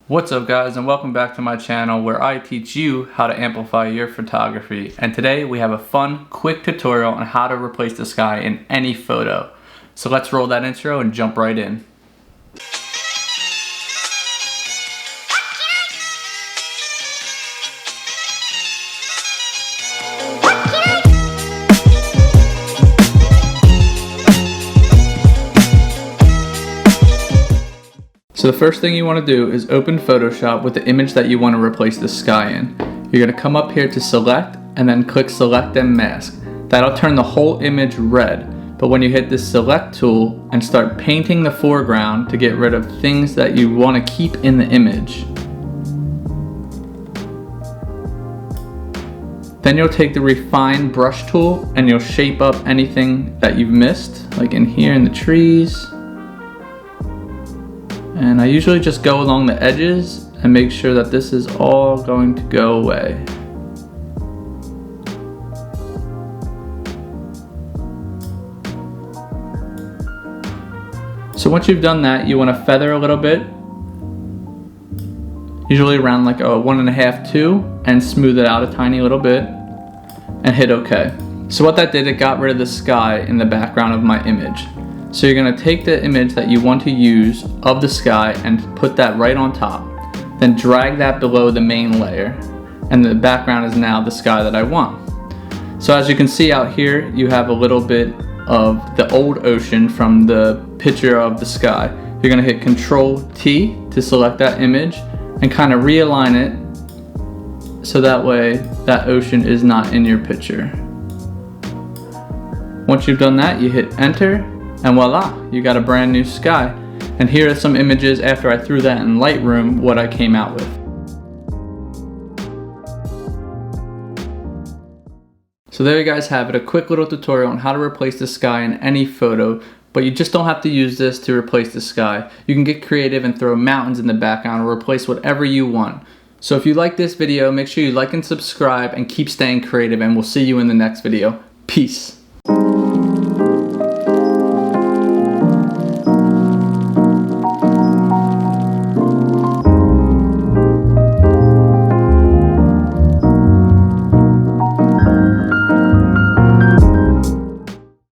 What's up guys, and welcome back to my channel where I teach you how to amplify your photography. And today we have a fun, quick tutorial on how to replace the sky in any photo. So let's roll that intro and jump right in. So the first thing you want to do is open Photoshop with the image that you want to replace the sky in. You're going to come up here to select and then click select and mask. That'll turn the whole image red. But when you hit this select tool and start painting the foreground to get rid of things that you want to keep in the image, then you'll take the refine brush tool and you'll shape up anything that you've missed, like in here in the trees. And I usually just go along the edges and make sure that this is all going to go away. So once you've done that, you want to feather a little bit, usually around like a 1.5, 2, and smooth it out a tiny little bit, and hit OK. So what that did, it got rid of the sky in the background of my image. So you're going to take the image that you want to use of the sky and put that right on top. Then drag that below the main layer. And the background is now the sky that I want. So as you can see out here, you have a little bit of the old ocean from the picture of the sky. You're going to hit Control T to select that image and kind of realign it so that way that ocean is not in your picture. Once you've done that, you hit Enter. And voila, you got a brand new sky. And here are some images after I threw that in Lightroom, what I came out with. So there you guys have it, a quick little tutorial on how to replace the sky in any photo, but you just don't have to use this to replace the sky. You can get creative and throw mountains in the background or replace whatever you want. So if you like this video, make sure you like and subscribe and keep staying creative, and we'll see you in the next video. Peace.